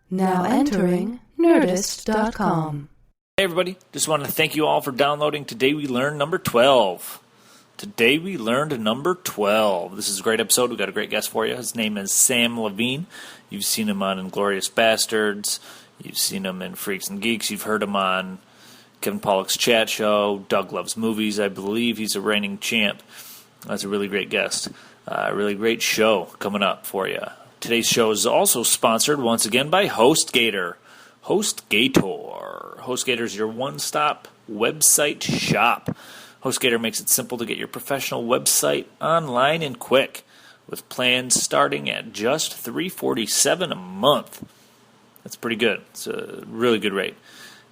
Now entering Nerdist.com. Hey everybody, just wanted to thank you all for downloading Today We Learned number 12. Today we learned number 12. This is a great episode. We've got a great guest for you. His name is Samm Levine. You've seen him on Inglorious Basterds. You've seen him in Freaks and Geeks. You've heard him on Kevin Pollak's chat show. Doug Loves Movies. I believe he's a reigning champ. That's a really great guest. A really great show coming up for you. Today's show is also sponsored once again by HostGator. HostGator is your one-stop website shop. HostGator makes it simple to get your professional website online and quick, with plans starting at just $347 a month. That's pretty good. It's a really good rate.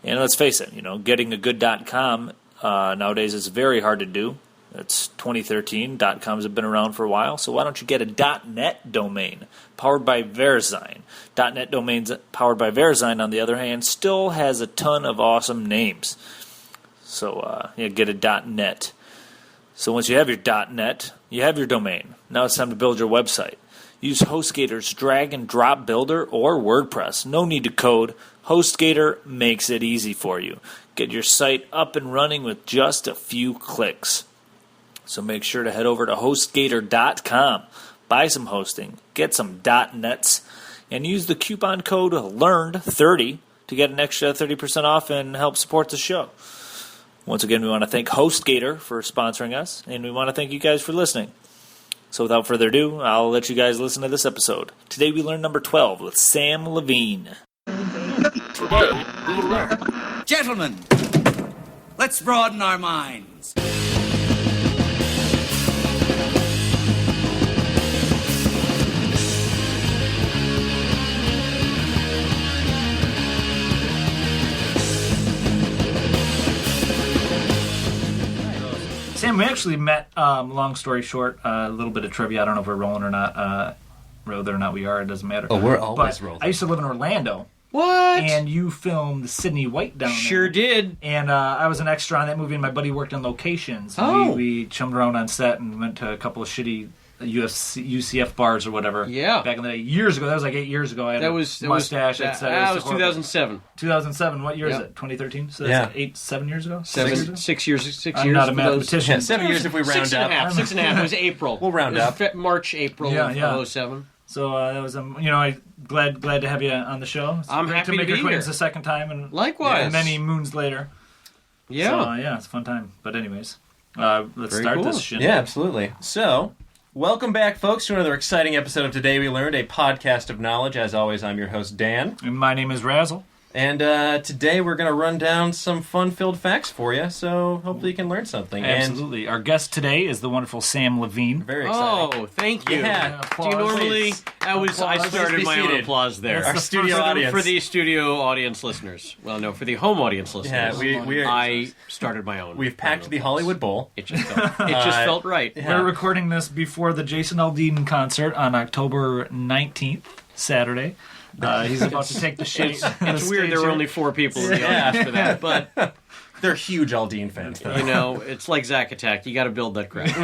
And let's face it, getting a good .com nowadays is very hard to do. It's 2013. .coms have been around for a while, so why don't you get a .net domain powered by Verisign? .net domains powered by Verisign, on the other hand, still has a ton of awesome names. So get a .net. So once you have your .net, you have your domain. Now it's time to build your website. Use HostGator's drag-and-drop builder or WordPress. No need to code. HostGator makes it easy for you. Get your site up and running with just a few clicks. So make sure to head over to HostGator.com, buy some hosting, get some .nets, and use the coupon code LEARNED30 to get an extra 30% off and help support the show. Once again, we want to thank HostGator for sponsoring us, and we want to thank you guys for listening. So without further ado, I'll let you guys listen to this episode. Today we learned number 12 with Samm Levine. Today we learned. Gentlemen, let's broaden our minds. Sam, we actually met, long story short, a little bit of trivia. I don't know if we're rolling or not. Whether or not we are, it doesn't matter. Oh, we're always rolling. I used to live in Orlando. What? And you filmed Sydney White down there. Sure did. And I was an extra on that movie, and my buddy worked in locations. Oh. We chummed around on set and went to a couple of shitty UCF bars or whatever. Yeah. Back in the day. Years ago. That was like 8 years ago. I had a mustache. That was 2007. 2007. What year is it? 2013? So that's 7 years ago? 6 years. I'm not a mathematician. 7 years if we round up. 6.5. It was April. We'll round up. March, April of 07. So that was, I'm glad to have you on the show. I'm happy to make be your acquaintance here. the second time, and likewise, many moons later. Yeah, so, it's a fun time. But anyways, let's start this shit. Yeah, absolutely. So, welcome back, folks, to another exciting episode of Today We Learned, a podcast of knowledge. As always, I'm your host, Dan. And my name is Razzle. And today we're going to run down some fun-filled facts for you, so hopefully you can learn something. Absolutely. And our guest today is the wonderful Samm Levine. Very exciting. Oh, thank you. Yeah. Do you normally... I started my own applause there. Our studio audience. For the studio audience listeners. Well, no, for the home audience listeners. Yeah, I started my own. We've packed the Hollywood Bowl. It just felt right. Yeah. We're recording this before the Jason Aldean concert on October 19th, Saturday. He's about to take the shit. It's weird there were only 4 people in the audience for that, but they're huge Aldean fans. It's like Zack Attack. You got to build that crowd.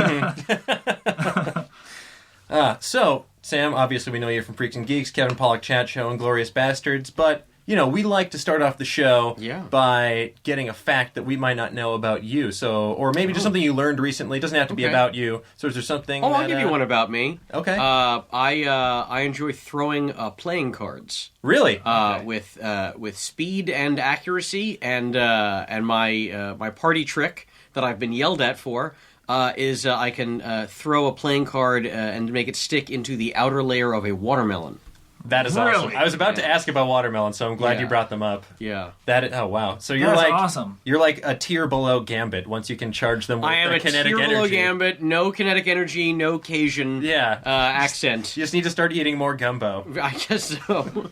So, Sam, obviously we know you from Freaks and Geeks, Kevin Pollak chat show, and Inglorious Basterds, but we like to start off the show by getting a fact that we might not know about you. So, or maybe just something you learned recently. It doesn't have to be about you. So is there something I'll give you one about me. Okay. I enjoy throwing playing cards. Really? With speed and accuracy, and my party trick that I've been yelled at for is I can throw a playing card and make it stick into the outer layer of a watermelon. That is awesome. I was about to ask about watermelon, so I'm glad you brought them up. Yeah. Oh, wow. So you're awesome. You're like a tier below Gambit once you can charge them with kinetic energy. I am a tier below Gambit, no kinetic energy, no Cajun accent. You just need to start eating more gumbo. I guess so.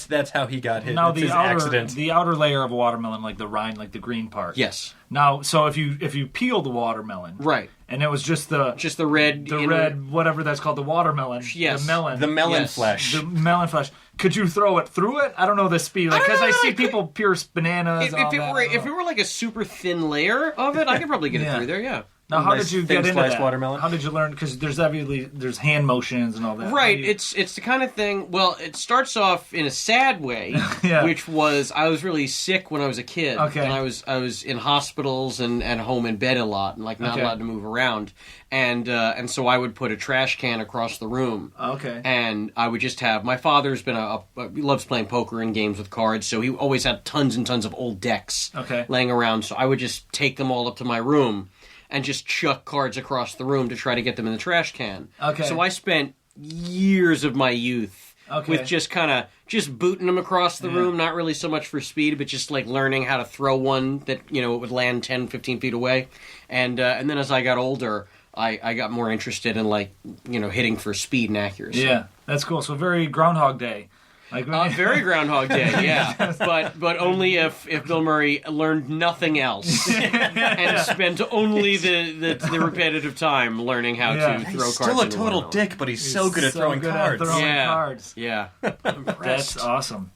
That's how he got hit. Now, his accident. The outer layer of a watermelon, like the rind, like the green part. Yes. Now, so if you peel the watermelon, right, and it was just the red, red, whatever that's called, the watermelon, yes, the melon flesh, the melon flesh. Could you throw it through it? I don't know the speed, because I see people pierce bananas. If it were like a super thin layer of it, I could probably get it through there. Yeah. Now, how Nice did you thin get into sliced that? watermelon? How did you learn? Because there's hand motions and all that. Right, it's the kind of thing. Well, it starts off in a sad way, Yeah. which was I was really sick when I was a kid, Okay. and I was in hospitals and home in bed a lot, and like not Okay. allowed to move around, and so I would put a trash can across the room. Okay. And I would just have my father's been he loves playing poker and games with cards, so he always had tons and tons of old decks Okay. laying around. So I would just take them all up to my room and just chuck cards across the room to try to get them in the trash can. Okay. So I spent years of my youth with just kind of just booting them across the room, not really so much for speed, but just like learning how to throw one that, it would land 10, 15 feet away. And then as I got older, I got more interested in like, hitting for speed and accuracy. Yeah, that's cool. So very Groundhog Day. Like Very Groundhog Day, yeah. But only if Bill Murray learned nothing else and spent only the repetitive time learning how to throw He's cards. still a into total one. dick, but he's so good at throwing cards. Cards. Yeah. That's awesome.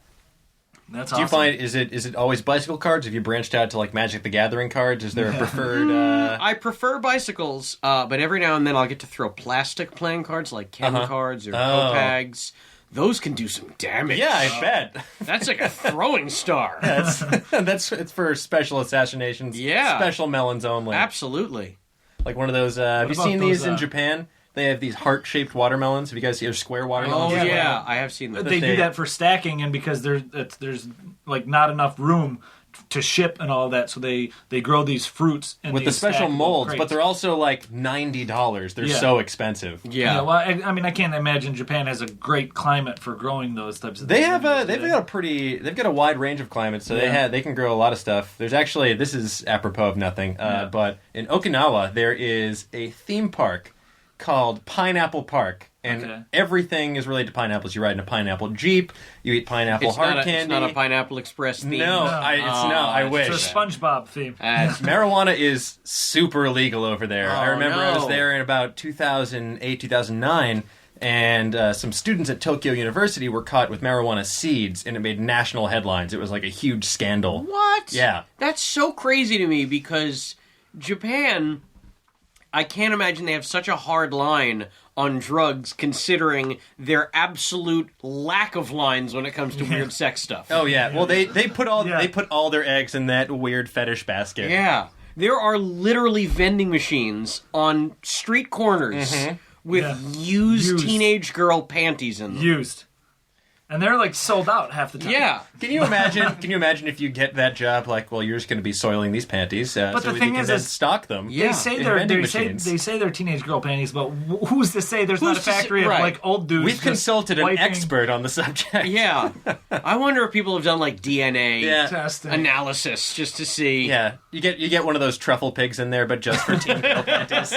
That's awesome. Do you find is it always bicycle cards? Have you branched out to like Magic the Gathering cards? Is there a preferred? I prefer bicycles, but every now and then I'll get to throw plastic playing cards like Ken cards or Copags. Those can do some damage. Yeah, I bet. That's like a throwing star. It's for special assassinations. Yeah. Special melons only. Absolutely. Like one of those. Have you about seen these those, in Japan? They have these heart-shaped watermelons. Have you guys seen square Oh, watermelons? yeah. I have seen that. They do that for stacking, and because there's like not enough room to ship and all that, so they grow these fruits in with the these special stackable molds, crates. but they're also like $90. They're Yeah. so expensive. Yeah. Well, I mean, I can't imagine Japan has a great climate for growing those types of They things. have they've got a wide range of climates, so they can grow a lot of stuff. There's actually, this is apropos of nothing, but in Okinawa there is a theme park called Pineapple Park. And everything is related to pineapples. You ride in a pineapple Jeep. You eat pineapple hard candy. It's not a Pineapple Express theme. No, I wish. It's a SpongeBob theme. Marijuana is super illegal over there. I remember I was there in about 2008, 2009, and some students at Tokyo University were caught with marijuana seeds, and it made national headlines. It was like a huge scandal. What? Yeah. That's so crazy to me because Japan, I can't imagine they have such a hard line on drugs considering their absolute lack of lines when it comes to weird sex stuff. Oh yeah. Well, they put all their eggs in that weird fetish basket. Yeah. There are literally vending machines on street corners with used teenage girl panties in them. Used. And they're like sold out half the time. Yeah. Can you imagine if you get that job? Like, well, you're just going to be soiling these panties, But so the thing you can is, then stock them. They say they say they're teenage girl panties, but who's to say there's not a Who's to say- factory of right. like old dudes? We've just consulted an wiping- expert on the subject. Yeah. I wonder if people have done like DNA testing. analysis just to see. Yeah, you get one of those truffle pigs in there, but just for teen girl panties.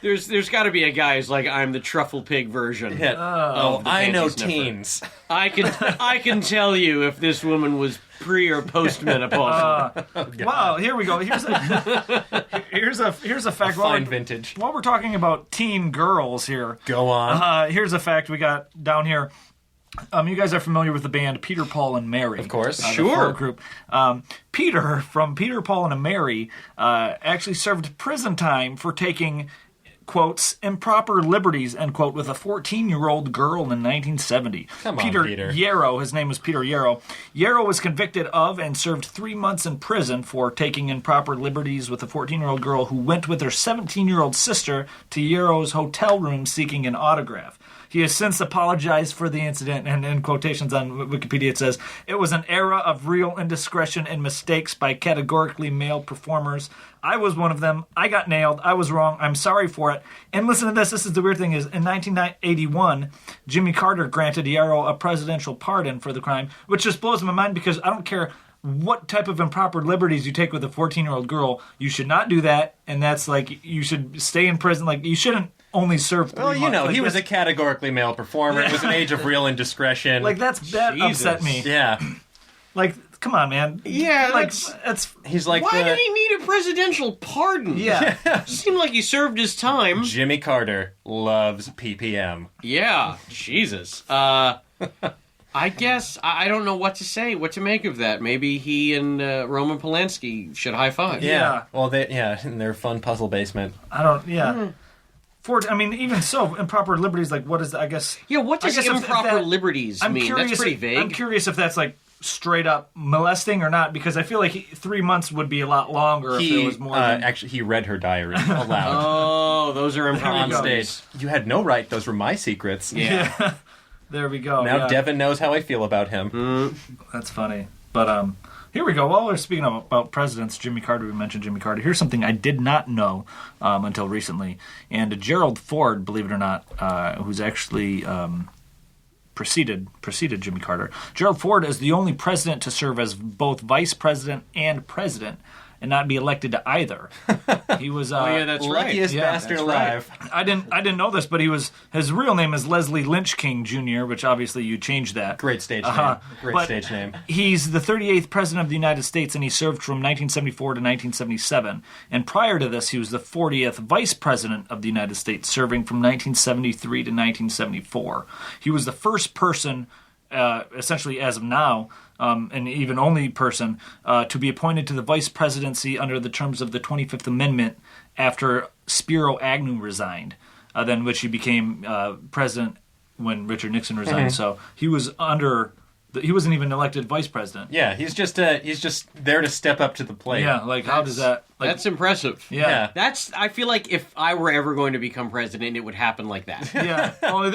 There's got to be a guy who's like, I'm the truffle pig version. Yeah. of the I know panty sniffer. teens. I can tell you if this woman was pre or post menopausal. Wow, here we go. Here's a fact. Fine vintage. While we're talking about teen girls here, Go on. here's a fact we got down here. You guys are familiar with the band Peter, Paul, and Mary. Of course. The Sure. folk group. Peter, from Peter, Paul, and Mary, actually served prison time for taking, quotes, improper liberties, end quote, with a 14-year-old girl in 1970. Come on, Peter. Yarrow, his name was Peter Yarrow. Yarrow was convicted of and served 3 months in prison for taking improper liberties with a 14-year-old girl who went with her 17-year-old sister to Yarrow's hotel room seeking an autograph. He has since apologized for the incident, and in quotations on Wikipedia it says, "It was an era of real indiscretion and mistakes by categorically male performers. I was one of them. I got nailed. I was wrong. I'm sorry for it." And listen to this. This is the weird thing is, in 1981, Jimmy Carter granted Yarrow a presidential pardon for the crime, which just blows my mind because I don't care what type of improper liberties you take with a 14-year-old girl. You should not do that, and that's like, you should stay in prison. Like, you shouldn't only serve 3 months. Well, Like, he was a categorically male performer. It was an age of real indiscretion. like, that upset me. Yeah. Like, come on, man. Yeah, like that's He's like why did he need a presidential pardon? yeah. Seemed like he served his time. Jimmy Carter loves PPM. Yeah, Jesus. I guess I don't know what to say, what to make of that. Maybe he and Roman Polanski should high five. Yeah. Well, in their fun puzzle basement. I don't. Yeah. I mean, even so, improper liberties. Like, what is? I guess. Yeah. What does improper liberties mean? That's pretty vague. I'm curious if that's like straight up molesting or not, because I feel like 3 months would be a lot longer if it was more. Actually, he read her diary aloud. Oh, those are improper On liberties. stage. You had no right. Those were my secrets. Yeah. There we go. Now Devin knows how I feel about him. That's funny. But here we go. While we're speaking about presidents, Jimmy Carter, we mentioned Jimmy Carter. Here's something I did not know until recently. And Gerald Ford, believe it or not, who's actually preceded Jimmy Carter. Gerald Ford is the only president to serve as both vice president and president and not be elected to either. He was that's luckiest right. bastard alive. I didn't know this, but his real name is Leslie Lynch King Jr., which obviously you changed that. Great stage name. Great stage name. He's the 38th president of the United States, and he served from 1974 to 1977. And prior to this, he was the 40th vice president of the United States, serving from 1973 to 1974. He was the first person, essentially as of now, and even only person, to be appointed to the vice presidency under the terms of the 25th Amendment after Spiro Agnew resigned, then which he became president when Richard Nixon resigned. So he was he wasn't even elected vice president. Yeah, he's just there to step up to the plate. Yeah, like how does that? Like, That's impressive. Yeah. I feel like if I were ever going to become president, it would happen like that. yeah. Only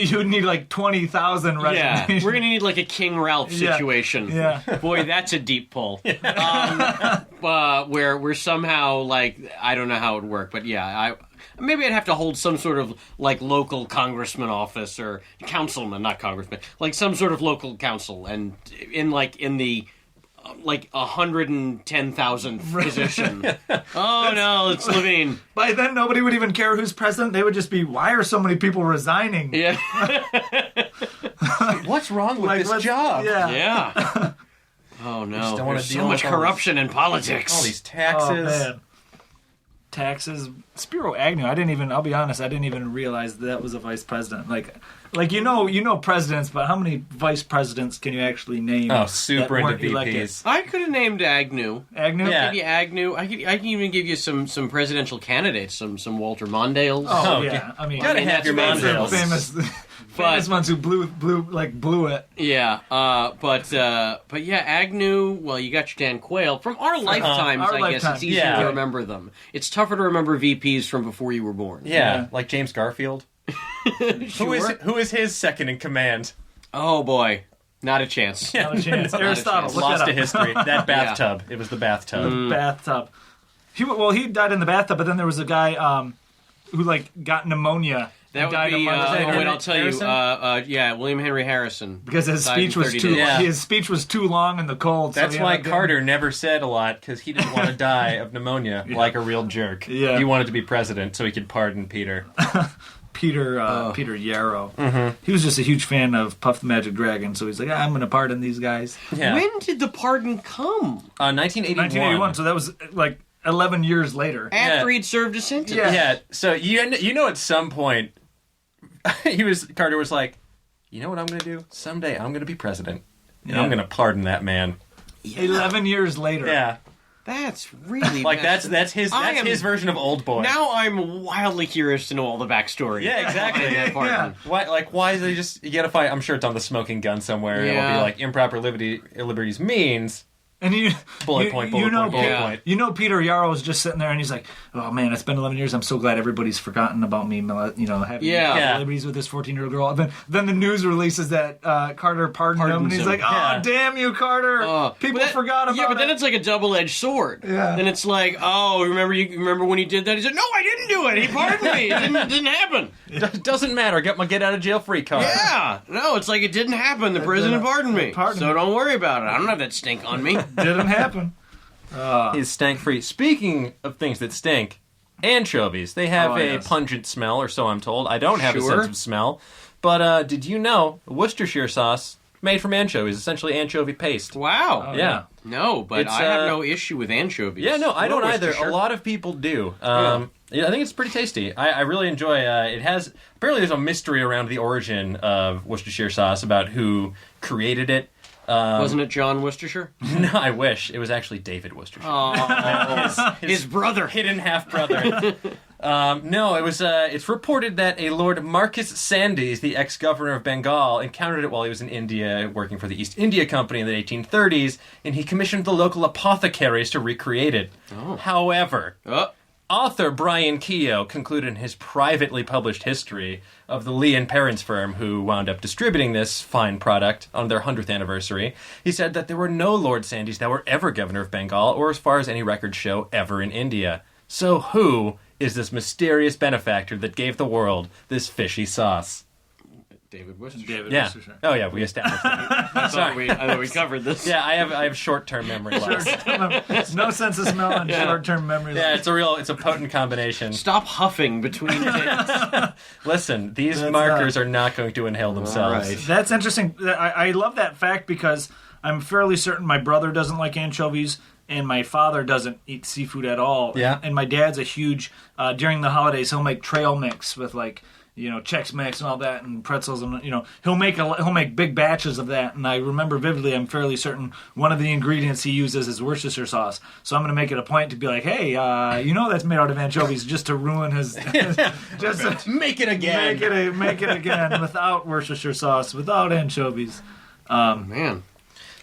you would need like 20,000 resignations. Yeah, we're gonna need like a King Ralph situation. Yeah. Boy, that's a deep pull. Where we're somehow like I don't know how it would work, but yeah, maybe I'd have to hold some sort of like local congressman office or councilman, not congressman, like some sort of local council, and in the 110,000th position. Oh no, it's Levine. By then, nobody would even care who's president. They would just be, why are so many people resigning? Yeah. What's wrong with this job? Yeah. Yeah. Oh no, don't wanna there's deal so much with all corruption in politics. All these taxes. Oh, man. Taxes. Spiro Agnew, I'll be honest, I didn't even realize that was a vice president. Like you know presidents, but how many vice presidents can you actually name? Oh, super that into weren't elected? VPs. I could have named Agnew. Agnew? Yeah. Give you Agnew. I can even give you some presidential candidates, some Walter Mondales. Oh, Oh, yeah. I mean, Gotta have your that's Mondales. famous ones who blew it. Yeah, but yeah, Agnew. Well, you got your Dan Quayle from our lifetimes. Our I guess lifetime. it's easier Yeah. to remember them. It's tougher to remember VPs from before you were born. Yeah, like James Garfield. Sure. Who is his second in command? Oh boy, not a chance. Not a chance. Not a Aristotle, chance. look Lost that to up. history. That bathtub. It was the bathtub. Bathtub. He died in the bathtub, but then there was a guy who got pneumonia. That would died be. a month later. Wait, I'll tell Harrison? you. Yeah, William Henry Harrison. Because his died in speech was 30 too days. Yeah. his speech was too long in the cold. That's so he why ended up Carter never said a lot, because he didn't want to die of pneumonia like a real jerk. Yeah. He wanted to be president so he could pardon Peter. Peter Yarrow. Mm-hmm. He was just a huge fan of Puff the Magic Dragon, so he's like, I'm going to pardon these guys. Yeah. When did the pardon come? 1981. 1981, so that was 11 years later. After he'd served a sentence. Yeah. Yeah, so you know at some point, Carter was like, you know what I'm going to do? Someday I'm going to be president, and I'm going to pardon that man. 11 years later. Yeah. That's really That's his version of Old Boy. Now I'm wildly curious to know all the backstory. Yeah, exactly. behind that pardon. Why is they just you gotta find? I'm sure it's on the smoking gun somewhere. Yeah. It'll be like improper liberties means And bullet point. You know, Peter Yarrow was just sitting there, and he's like, "Oh man, it's been 11 years. I'm so glad everybody's forgotten about me. Having liberties with this 14-year-old girl." Then the news releases that Carter pardoned him, and he's like, "Oh, damn you, Carter! People forgot about it." Yeah, but then it's like a double-edged sword. Yeah. Then it's like, oh, remember when he did that? He said, "No, I didn't do it. He pardoned me. It didn't happen." It doesn't matter. Get my get out of jail free card. Yeah, no, it's like it didn't happen. The president pardoned me, so don't worry about it. I don't have that stink on me. Didn't happen. He's stank free. Speaking of things that stink, anchovies. They have a yes. pungent smell, or so I'm told. I don't have a Sure. sense of smell. But did you know Worcestershire sauce made from anchovies, essentially anchovy paste. Wow. Yeah. No, but It's, I have no issue with anchovies. Yeah, no, I don't either. Worcestershire. A lot of people do. Yeah, I think it's pretty tasty. I really enjoy it. Has apparently there's a mystery around the origin of Worcestershire sauce about who created it. Wasn't it John Worcestershire? No, I wish. It was actually David Worcestershire. Oh, his brother. Hidden half-brother. No, it was. It's reported that a Lord Marcus Sandys, the ex-governor of Bengal, encountered it while he was in India working for the East India Company in the 1830s, and he commissioned the local apothecaries to recreate it. However, author Brian Keogh concluded in his privately published history of the Lee and Perrins firm who wound up distributing this fine product on their 100th anniversary. He said that there were no Lord Sandys that were ever governor of Bengal, or as far as any records show, ever in India. So who is this mysterious benefactor that gave the world this fishy sauce? David Worcestershire. Yeah. Oh yeah, we established that. I thought we covered this. Yeah, I have short-term memory loss. No sense of smell and short-term memory. Yeah, it's a potent combination. Stop huffing between takes. Listen, these markers are not going to inhale themselves. Right. That's interesting. I love that fact because I'm fairly certain my brother doesn't like anchovies and my father doesn't eat seafood at all. Yeah. And my dad's a huge, during the holidays, he'll make trail mix with Chex Mix and all that, and pretzels, and he'll make big batches of that. And I remember vividly, I'm fairly certain one of the ingredients he uses is Worcestershire sauce. So I'm going to make it a point to be like, hey, that's made out of anchovies, just to ruin his, just to make it again, make it again without Worcestershire sauce, without anchovies. Man,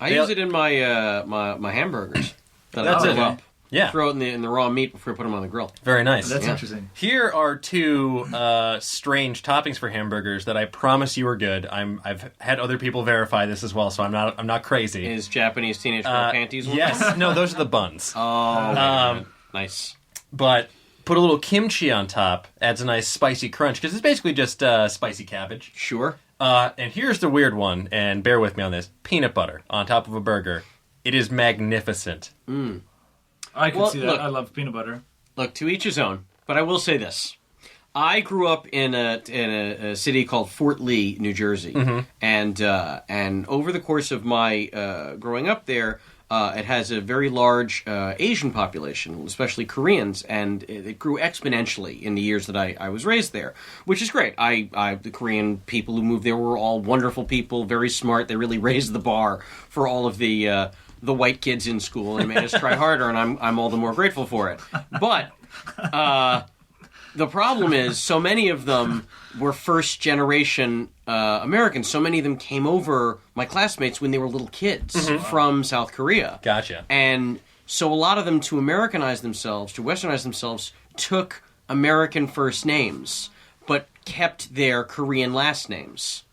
I use it in my my hamburgers. That's it. Up. Yeah. Throw it in the raw meat before I put them on the grill. Very nice. That's interesting. Here are two strange toppings for hamburgers that I promise you are good. I've had other people verify this as well, so I'm not crazy. Is Japanese teenage girl panties one? Yes. No, those are the buns. Oh, nice. But put a little kimchi on top, adds a nice spicy crunch, because it's basically just spicy cabbage. Sure. And here's the weird one, and bear with me on this. Peanut butter on top of a burger. It is magnificent. I can see that. Look, I love peanut butter. Look, to each his own. But I will say this: I grew up in a city called Fort Lee, New Jersey, and over the course of my growing up there, it has a very large Asian population, especially Koreans, and it grew exponentially in the years that I was raised there, which is great. The Korean people who moved there were all wonderful people, very smart. They really raised the bar for all of the white kids in school and made us try harder, and I'm all the more grateful for it. But the problem is, so many of them were first-generation Americans. So many of them came over, my classmates, when they were little kids from South Korea. Gotcha. And so a lot of them, to Americanize themselves, to Westernize themselves, took American first names, but kept their Korean last names.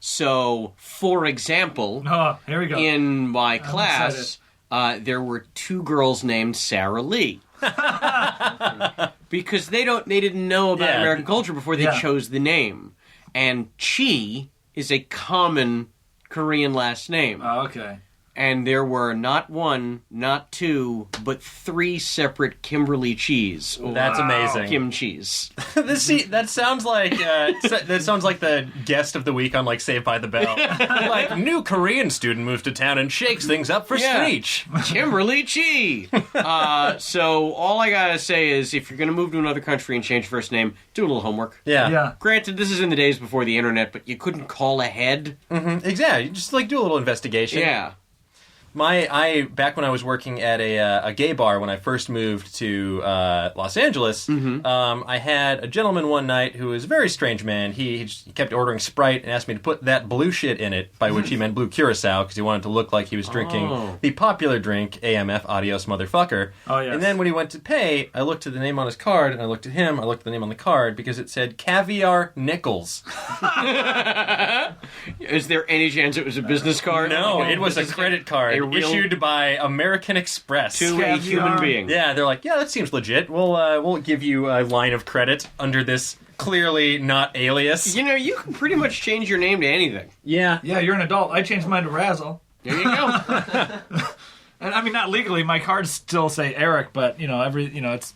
So, for example, here we go. In my class, there were two girls named Sarah Lee. Because they didn't know about American culture before they chose the name. And Chi is a common Korean last name. Oh, okay. And there were not one, not two, but three separate Kimberly Cheese. That's amazing. Kim Cheese. That sounds like the guest of the week on Saved by the Bell. Like, new Korean student moves to town and shakes things up for speech. Kimberly Chi. So all I gotta say is, if you're gonna move to another country and change your first name, do a little homework. Yeah. Granted, this is in the days before the internet, but you couldn't call ahead. Exactly. Just do a little investigation. Yeah. Back when I was working at a gay bar when I first moved to Los Angeles, I had a gentleman one night who was a very strange man. He kept ordering Sprite and asked me to put that blue shit in it, by which he meant blue curacao, because he wanted to look like he was drinking the popular drink, AMF, Adios Motherfucker. Oh, yes. And then when he went to pay, I looked at the name on his card, and I looked at him, I looked at the name on the card, because it said Caviar Nickels. Is there any chance it was a business card? No, it was a credit card. Issued by American Express to a human being. Yeah, they're like, yeah, that seems legit. We'll give you a line of credit under this clearly not alias. You can pretty much change your name to anything. Yeah. Yeah, you're an adult. I changed mine to Razzle. There you go. And I mean, not legally. My cards still say Eric, but it's.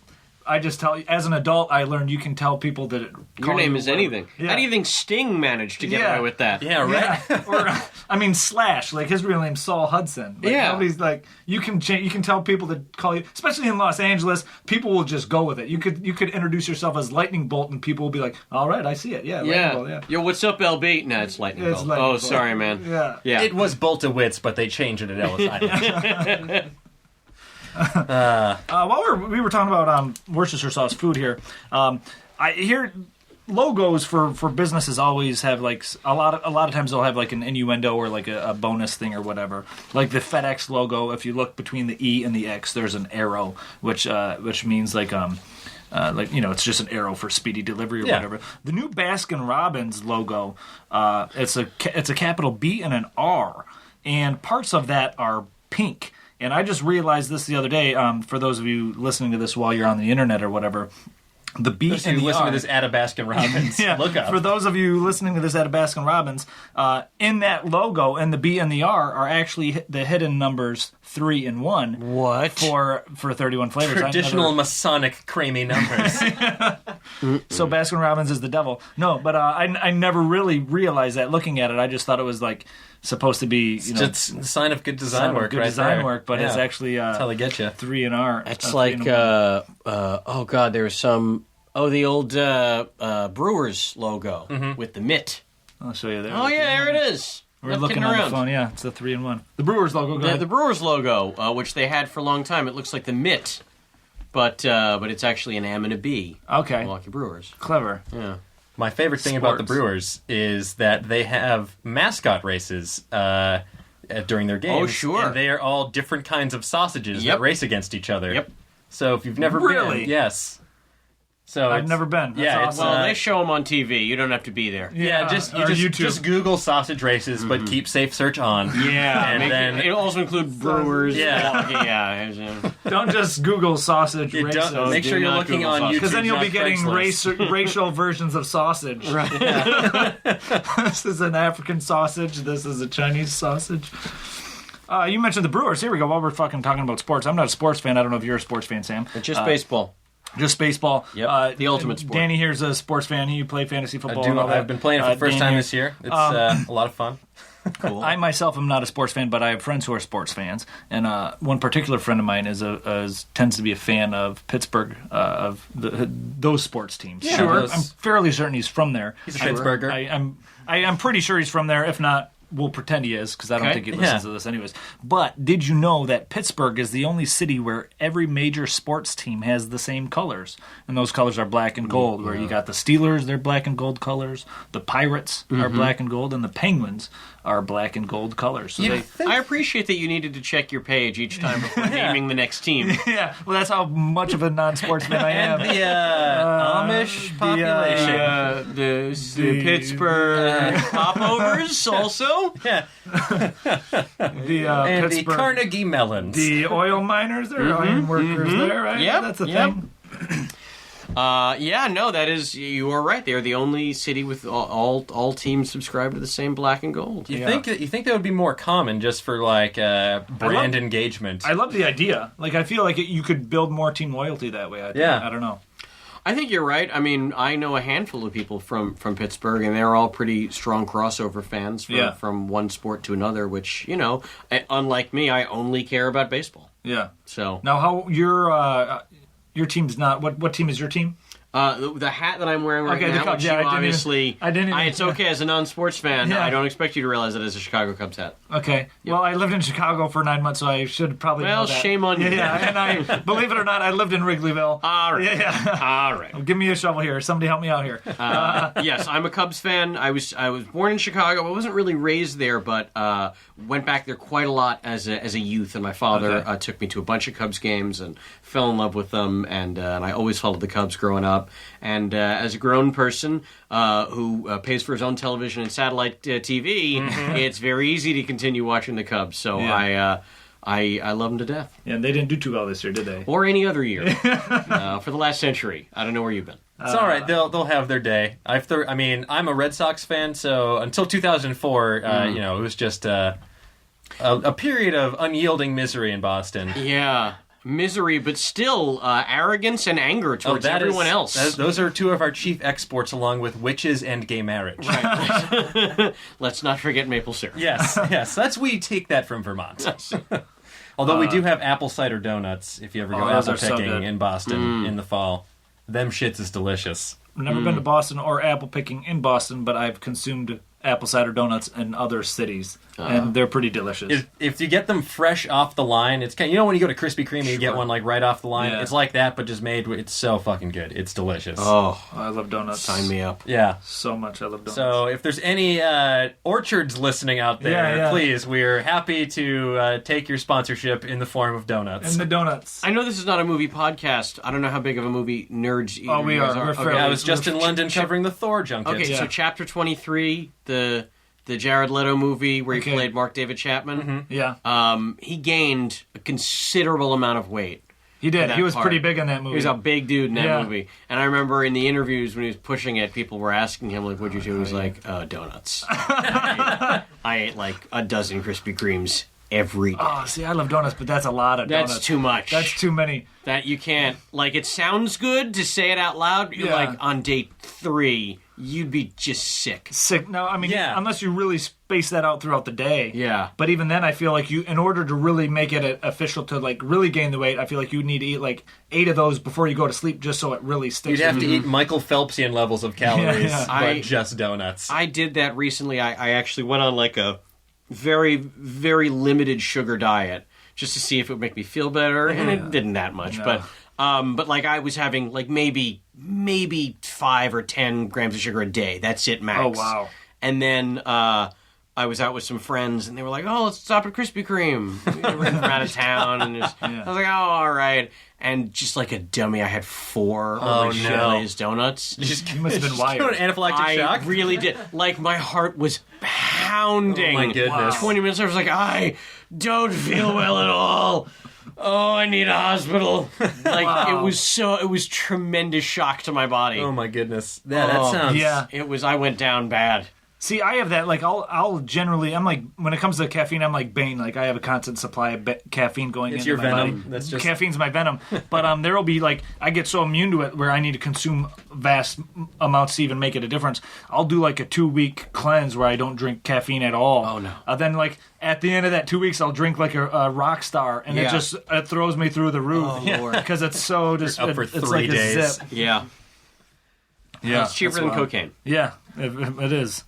I just tell you, as an adult, I learned you can tell people that your name is anything. Yeah. How do you think Sting managed to get away with that? Yeah, right. Yeah. I mean, Slash, like his real name's Saul Hudson. Like, nobody's like you can tell people to call you, especially in Los Angeles. People will just go with it. You could introduce yourself as Lightning Bolt, and people will be like, "All right, I see it. Yeah, Lightning Bolt, yeah. Yo, what's up, LB? Nah, it's Lightning Bolt. Lightning Bolt. Sorry, man. Yeah. It was Boltowitz, but they changed it at Ellis Island. While we were talking about Worcestershire sauce food here, I hear logos for businesses always have like a lot of times they'll have like an innuendo or like a bonus thing or whatever. Like the FedEx logo, if you look between the E and the X, there's an arrow, which means like it's just an arrow for speedy delivery or whatever. The new Baskin Robbins logo, it's a capital B and an R, and parts of that are pink. And I just realized this the other day. For those of you listening to this while you're on the internet or whatever, the B and the listen R. to this at a Baskin Robbins. Look up. For those of you listening to this at a Baskin Robbins, in that logo and the B and the R are actually the hidden numbers 3 and 1. What? For 31 flavors. Traditional Masonic creamy numbers. So Baskin Robbins is the devil. No, but I never really realized that looking at it. I just thought it was like supposed to be, just a sign of good design work, good right design there. work, but it's actually that's how they get you. 3 and R. It's like oh god, there's some the old Brewers logo with the mitt. I'll show you there. Oh yeah, there it is. We're looking on the phone. Yeah, it's the 3 and 1. The Brewers logo. The Brewers logo, which they had for a long time. It looks like the mitt, but it's actually an M and a B. Okay. Milwaukee Brewers. Clever. Yeah. My favorite thing about the Brewers is that they have mascot races during their games. Oh, sure. And they are all different kinds of sausages that race against each other. Yep. So if you've never been... Yes. So I've never been. That's awesome. Well, they show them on TV. You don't have to be there. Just Google sausage races, but keep safe search on. Yeah. And then it'll also include Brewers. Yeah. Don't just Google sausage races. Make sure you're looking on YouTube. Because then you'll be getting racial versions of sausage. Right. Yeah. This is an African sausage. This is a Chinese sausage. You mentioned the Brewers. Here we go. While we're fucking talking about sports, I'm not a sports fan. I don't know if you're a sports fan, Sam. It's just baseball. Just baseball. Yep. The ultimate sport. Danny here's a sports fan. You play fantasy football. I do. And all that. I've been playing it for the first time this year. It's a lot of fun. Cool. I myself am not a sports fan, but I have friends who are sports fans, and one particular friend of mine tends to be a fan of Pittsburgh, of those sports teams. Yeah, sure, I'm fairly certain he's from there. He's a Pittsburgher. I'm pretty sure he's from there. If not, we'll pretend he is, because I don't think he listens to this anyways. But did you know that Pittsburgh is the only city where every major sports team has the same colors? And those colors are black and gold, where you got the Steelers, they're black and gold colors, the Pirates are black and gold, and the Penguins are black and gold colors. So I appreciate that you needed to check your page each time before naming the next team. Yeah, well, that's how much of a non-sportsman I am. And the Amish population. The Pittsburgh popovers also. Yeah. And the Carnegie Melons. The oil miners, there are iron workers there, right? Yep, That's a thing. That is, you are right. They're the only city with all teams subscribe to the same black and gold. You think that would be more common just for like brand engagement? I love the idea. Like, I feel like you could build more team loyalty that way. I don't know. I think you're right. I mean, I know a handful of people from Pittsburgh, and they're all pretty strong crossover fans from one sport to another, which, unlike me, I only care about baseball. Yeah. So now, how your team's not... What team is your team? The hat that I'm wearing right now, which it's okay as a non-sports fan. I don't expect you to realize that it's a Chicago Cubs hat. Okay. Yep. Well, I lived in Chicago for 9 months, so I should probably know that. Shame on you. Yeah, and I, believe it or not, I lived in Wrigleyville. All right. Yeah. All right. Well, give me a shovel here. Somebody help me out here. Yes, I'm a Cubs fan. I was born in Chicago. I wasn't really raised there, but went back there quite a lot as a youth, and my father took me to a bunch of Cubs games and fell in love with them, and I always followed the Cubs growing up. And as a grown person who pays for his own television and satellite TV, it's very easy to continue watching the Cubs. So I love them to death. Yeah, and they didn't do too well this year, did they? Or any other year for the last century. I don't know where you've been. It's all right. They'll have their day. I'm a Red Sox fan, so until 2004, it was just a period of unyielding misery in Boston. Yeah. misery, but still arrogance and anger towards everyone else. Those are two of our chief exports, along with witches and gay marriage. Right. Let's not forget maple syrup. Yes. We take that from Vermont. Although we do have apple cider donuts, if you ever go apple picking in Boston in the fall. Them shits is delicious. I've never been to Boston or apple picking in Boston, but I've consumed apple cider donuts in other cities, and they're pretty delicious. If you get them fresh off the line, it's kind of, when you go to Krispy Kreme and you get one like right off the line, it's like that, but just made. It's so fucking good. It's delicious. Oh, I love donuts. Sign me up. Yeah, so much. I love donuts. So if there's any orchards listening out there, please, we're happy to take your sponsorship in the form of donuts. And the donuts. I know this is not a movie podcast. I don't know how big of a movie nerds. Oh, we are. We're fairly, I was just in London covering the Thor junket. Okay, so chapter 23. The Jared Leto movie where he played Mark David Chapman. He gained a considerable amount of weight. He did. He was pretty big in that movie. He was a big dude in that movie. And I remember in the interviews when he was pushing it, people were asking him, like, what'd you do? He was like, donuts. I ate like a dozen Krispy Kremes every day. Oh, see, I love donuts, but that's a lot of donuts. That's too much. That's too many. That you can't, like, it sounds good to say it out loud. Yeah. Like, on day 3, you'd be just sick. No, I mean, unless you really space that out throughout the day. Yeah. But even then, I feel like in order to really make it official to, like, really gain the weight, I feel like you need to eat, like, 8 of those before you go to sleep just so it really sticks. You'd have to eat Michael Phelpsian levels of calories, but just donuts. I did that recently. I actually went on, like, a very, very limited sugar diet just to see if it would make me feel better, and it didn't that much. No. But like I was having like maybe 5 or 10 grams of sugar a day. That's it, max. Oh wow! And then I was out with some friends, and they were like, "Oh, let's stop at Krispy Kreme." We were from out of town, and I was like, "Oh, all right." And just like a dummy, I had 4 Shelley's donuts. You must have been wired. Anaphylactic shock? I really did. Like, my heart was pounding. Oh, my goodness. 20 minutes later, I was like, I don't feel well at all. Oh, I need a hospital. Like, it was tremendous shock to my body. Oh, my goodness. Yeah, that sounds... Yeah. I went down bad. See, I have that, like, I'll generally, I'm like, when it comes to caffeine, I'm like Bane. Like, I have a constant supply of caffeine going into my body. It's your venom. That's just... Caffeine's my venom. But there will be, like, I get so immune to it where I need to consume vast amounts to even make it a difference. I'll do, like, a 2-week cleanse where I don't drink caffeine at all. Oh, no. Then, like, at the end of that 2 weeks, I'll drink, like, a rock star. And it throws me through the roof. Oh, Lord. Because it's so just... Up for it's 3 like days. a zip. Yeah. Yeah. It's cheaper than cocaine. Yeah, it is.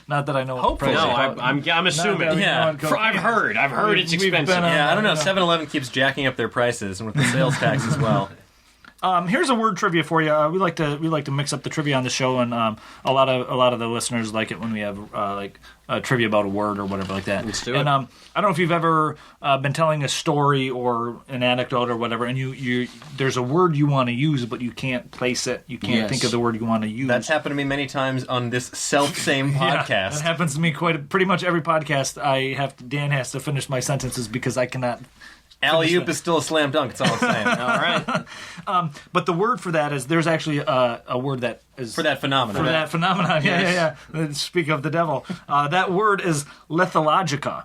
Not that I know. Hopefully. No, I'm assuming. I've heard it's expensive. I don't know. 7-Eleven keeps jacking up their prices, and with the sales tax as well. Here's a word trivia for you. We like to mix up the trivia on the show, and a lot of the listeners like it when we have trivia about a word or whatever like that. Let's do it. And I don't know if you've ever been telling a story or an anecdote or whatever, and you there's a word you want to use, but you can't place it. You can't think of the word you want to use. That's happened to me many times on this self-same podcast. Yeah, that happens to me pretty much every podcast. Dan has to finish my sentences because I cannot. Alley-oop is still a slam dunk. That's all I'm saying. All right. But the word for that is there's actually a word that is For that phenomenon. For that phenomenon. Yeah. Speak of the devil. That word is lethologica.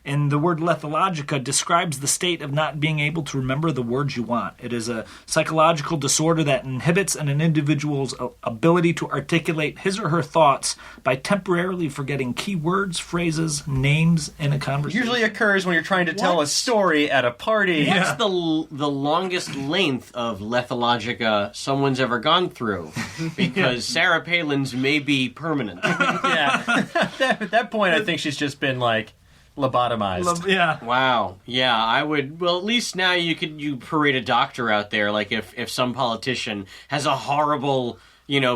And the word lethologica describes the state of not being able to remember the words you want. It is a psychological disorder that inhibits an individual's ability to articulate his or her thoughts by temporarily forgetting key words, phrases, names in a conversation. Usually occurs when you're trying to tell a story at a party. What's the longest length of lethologica someone's ever gone through? Because Sarah Palin's may be permanent. Yeah. At that point, I think she's just been, like, lobotomized. Yeah. Wow. Yeah, I would. Well, at least now you parade a doctor out there. Like if some politician has a horrible,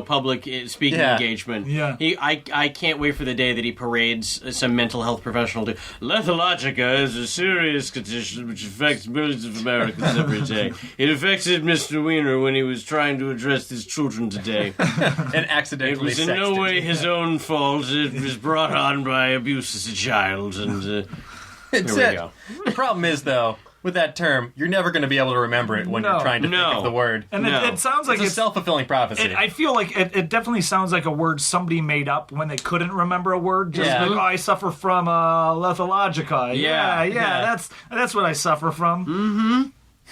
public speaking engagement. Yeah. I can't wait for the day that he parades some mental health professional to. Lethologica is a serious condition which affects millions of Americans every day. It affected Mr. Wiener when he was trying to address his children today. And accidentally It was in no way his own fault. It was brought on by abuse as a child. And here we go. The problem is, though, with that term, you're never going to be able to remember it when you're trying to think of the word. And it sounds like it's a self-fulfilling prophecy. I feel like it definitely sounds like a word somebody made up when they couldn't remember a word. Just like, I suffer from lethologica. Yeah, that's what I suffer from. Mm-hmm.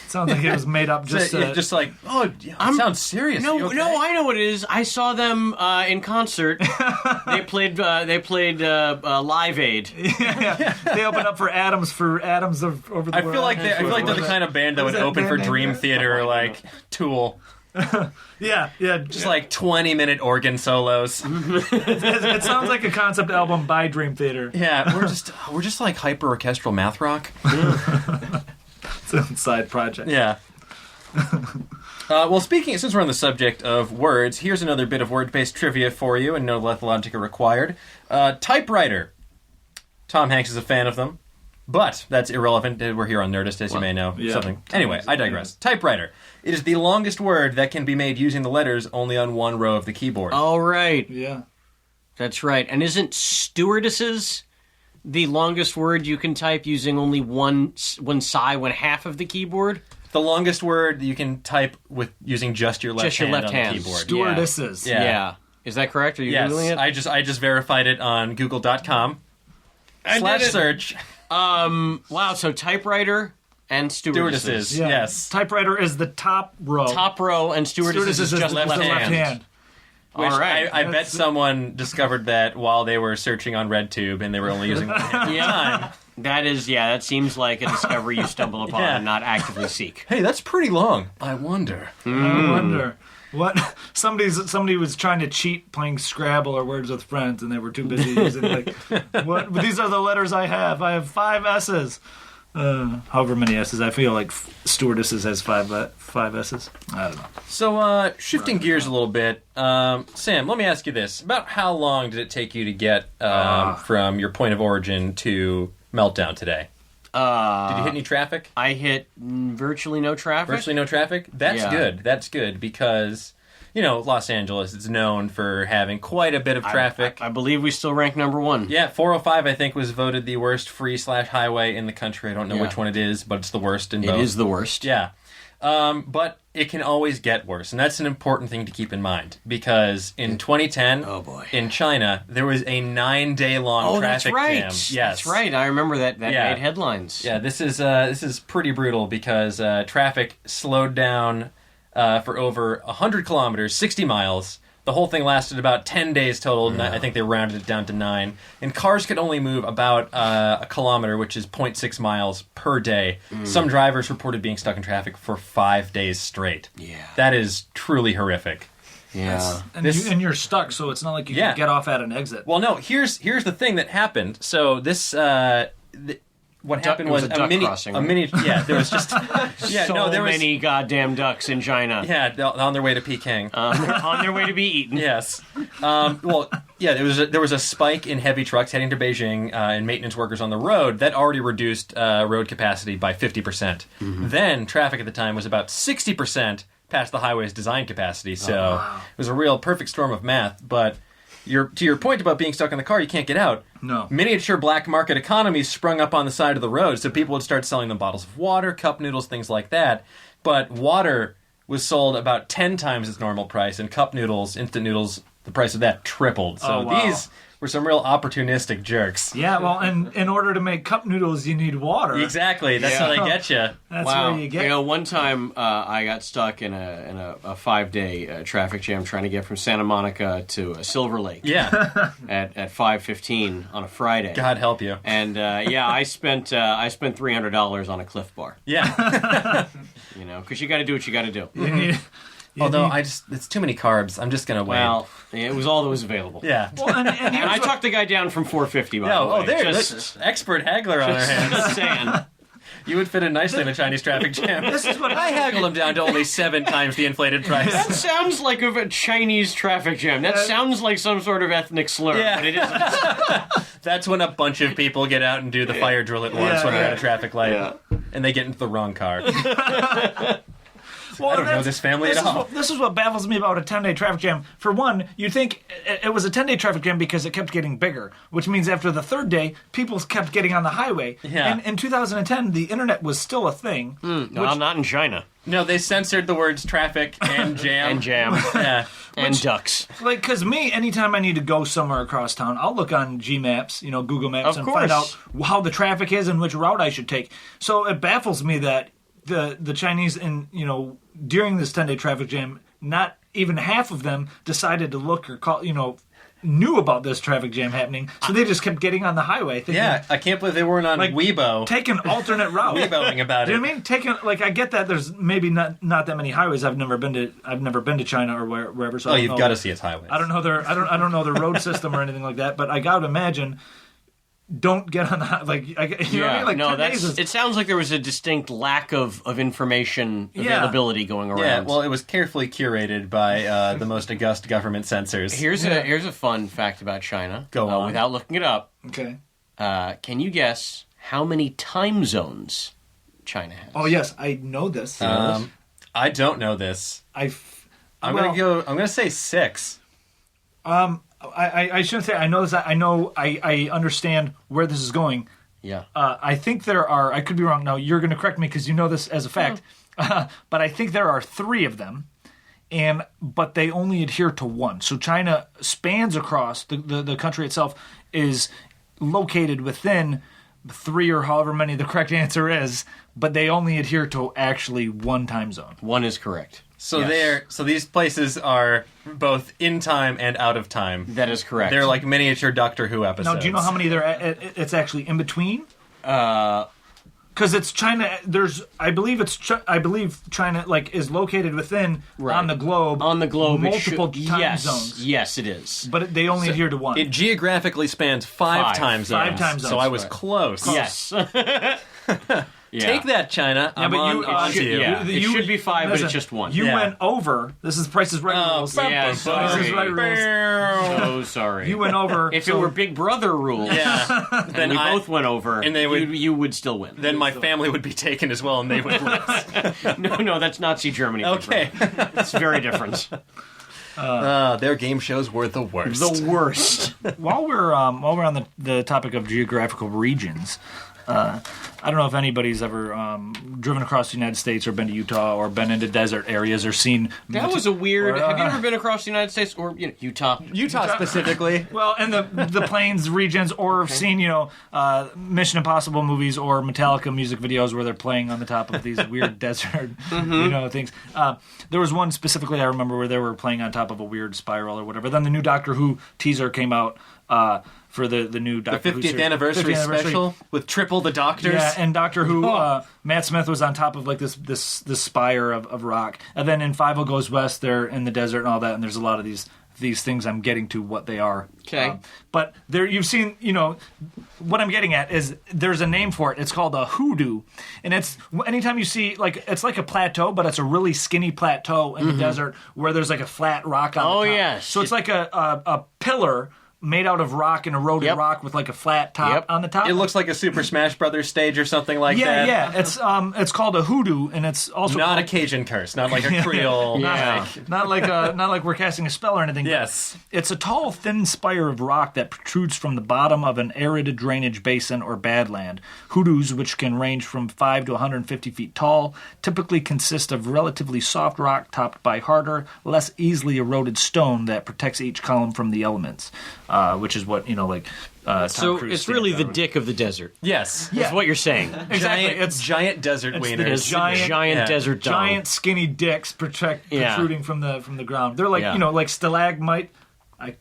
Sounds like it was made up just just like, oh, yeah, it sounds serious. No, You okay? no, I know what it is. I saw them in concert. They played Live Aid. yeah. They opened up for Adams over the I feel like they're the kind of band that would open for Dream Theater or like Tool. Yeah. Just like 20-minute organ solos. It sounds like a concept album by Dream Theater. Yeah, we're just like hyper orchestral math rock. It's a side project. Yeah. Well, since we're on the subject of words, here's another bit of word-based trivia for you, and no Lethalogica required. Typewriter. Tom Hanks is a fan of them, but that's irrelevant. We're here on Nerdist, as you may know. Yeah. Something. Anyway, I digress. Typewriter. It is the longest word that can be made using the letters only on one row of the keyboard. Oh, right. Yeah. That's right. And isn't stewardesses the longest word you can type using only one half of the keyboard? The longest word you can type with using just your left hand on the keyboard. Stewardesses. Yeah. Is that correct? Are you Yes, Googling it? I just verified it on Google.com. /search. Wow, so typewriter and stewardesses. Yeah. Yes. Typewriter is the top row. Top row, and stewardesses is just left the hand. left hand. Which All right. I bet someone discovered that while they were searching on RedTube and they were only using one hand at a time. That seems like a discovery you stumble upon and not actively seek. Hey, that's pretty long. I wonder. I wonder what somebody was trying to cheat playing Scrabble or Words with Friends, and they were too busy using what? These are the letters I have. I have 5 S's. However many S's. I feel like stewardesses has 5 S's. I don't know. So, shifting gears a little bit, Sam, let me ask you this: about how long did it take you to get from your point of origin to Meltdown today? Did you hit any traffic? I hit virtually no traffic. Virtually no traffic? That's Yeah. good. That's good because, Los Angeles is known for having quite a bit of traffic. I believe we still rank number 1. Yeah, 405, I think, was voted the worst free/highway in the country. I don't know which one it is, but it's the worst in both. It is the worst. Yeah. But it can always get worse, and that's an important thing to keep in mind, because in 2010, in China, there was a 9-day-long traffic jam. Yes. That's right. I remember that made headlines. Yeah, this is pretty brutal because traffic slowed down for over 100 kilometers, 60 miles. The whole thing lasted about 10 days total, and I think they rounded it down to 9. And cars could only move about a kilometer, which is 0.6 miles per day. Some drivers reported being stuck in traffic for 5 days straight. Yeah. That is truly horrific. Yeah. And you're stuck, so it's not like you can get off at an exit. Well, no, here's the thing that happened. So this... what happened was a duck crossing, right? Yeah, there was just there was many goddamn ducks in China. Yeah, on their way to Peking. On their way to be eaten. Yes. There was a spike in heavy trucks heading to Beijing and maintenance workers on the road that already reduced road capacity by 50%. Then traffic at the time was about 60% past the highway's design capacity. So it was a real perfect storm of math, but. To your point about being stuck in the car, you can't get out. No. Miniature black market economies sprung up on the side of the road, so people would start selling them bottles of water, cup noodles, things like that. But water was sold about 10 times its normal price, and cup noodles, instant noodles, the price of that tripled. So these were some real opportunistic jerks. Yeah, well, and in order to make cup noodles, you need water. Exactly. That's how they get you. That's where you get. One time I got stuck in a 5-day traffic jam trying to get from Santa Monica to Silver Lake. Yeah. at 5:15 on a Friday. God help you. And I spent $300 on a Cliff Bar. Yeah. Because you got to do what you got to do. Although it's too many carbs. I'm just gonna wait. Well, it was all that was available. Yeah. Well, and I talked the guy down from 450. By the way. There's expert haggler on our hands. Just saying. You would fit in nicely in a Chinese traffic jam. This is what I haggled him down to only 7 times the inflated price. That sounds like a Chinese traffic jam. That sounds like some sort of ethnic slur, but it isn't. That's when a bunch of people get out and do the fire drill at once when they're at a traffic light, and they get into the wrong car. Well, I don't know this family at all. This is what baffles me about a 10-day traffic jam. For one, you'd think it was a 10-day traffic jam because it kept getting bigger, which means after the 3rd day, people kept getting on the highway. Yeah. And in 2010, the internet was still a thing. No, not in China. No, they censored the words traffic and jam. And jam. Yeah. And ducks. Like, because anytime I need to go somewhere across town, I'll look on G-Maps, Google Maps, Of and course. find out how the traffic is and which route I should take. So it baffles me that the Chinese, during this 10-day traffic jam, not even half of them decided to look or call, knew about this traffic jam happening, so they just kept getting on the highway. Thinking, I can't believe they weren't on Weibo. Take an alternate route. Weiboing about it. Do you know what I mean? I get that there's maybe not that many highways. I've never been to China or wherever. So you've got to see its highways. I don't know their road system or anything like that, but I got to imagine. Don't get on the what I mean? No, it sounds like there was a distinct lack of information availability going around. Yeah, well, it was carefully curated by the most august government censors. Here's a fun fact about China. Go on. Without looking it up. Okay. Can you guess how many time zones China has? Oh yes, I know this. I don't know this. I'm gonna say 6. I shouldn't say I know this. I know I understand where this is going. Yeah. I think there are. I could be wrong. Now you're going to correct me because you know this as a fact. But I think there are 3 of them, but they only adhere to one. So China spans across the country itself, is located within 3 or however many the correct answer is, but they only adhere to actually one time zone. One is correct. So these places are both in time and out of time. That is correct. They're like miniature Doctor Who episodes. Now, do you know how many it's actually in between? Because it's China. I believe China is located within on the globe. On the globe, multiple time zones. Yes, it is. But they only adhere to one. It geographically spans 5 time zones. 5 time zones. So I was close. Yes. Yeah. Take that, China. I'm on to you. It should be 5, but it's just 1. You went over. This is Price is Right rules. Yeah, sorry. Price is Right rules. So sorry. You went over. If it were Big Brother rules, then we both went over, and they would, you would still win. Then my family would be taken as well, and they would lose. No, that's Nazi Germany. Okay. It's very different. Their game shows were the worst. The worst. While we're on the topic of geographical regions, I don't know if anybody's ever driven across the United States or been to Utah or been into desert areas or seen... That was a weird... have you ever been across the United States or Utah? Utah specifically. Well, and the plains regions, or seen, Mission Impossible movies or Metallica music videos where they're playing on the top of these weird desert, things. There was one specifically I remember where they were playing on top of a weird spiral or whatever. Then the new Doctor Who teaser came out for the new Doctor Who. The 50th anniversary special with triple the Doctors. Yeah, and Doctor Who, Matt Smith was on top of this spire of rock. And then in 5 Goes West, they're in the desert and all that, and there's a lot of these things. I'm getting to what they are. Okay. But there, you've seen, what I'm getting at is there's a name for it. It's called a hoodoo. And it's, anytime you see, it's like a plateau, but it's a really skinny plateau in the desert where there's a flat rock on the top. Oh, yes. So it's like a pillar made out of rock and eroded rock with a flat top on the top. It looks like a Super Smash Brothers stage or something like that. Yeah. It's called a hoodoo, and it's also not a Cajun curse, not like a Creole. Not like we're casting a spell or anything. Yes. It's a tall, thin spire of rock that protrudes from the bottom of an arid drainage basin or badland. Hoodoos, which can range from 5 to 150 feet tall, typically consist of relatively soft rock topped by harder, less easily eroded stone that protects each column from the elements. Which is what, Tom so Cruise it's really the stands out. dick of the desert. Yes. That's what you're saying. Exactly. It's giant desert wieners. Giant desert dog. Giant skinny dicks protruding from the ground. They're like stalagmite.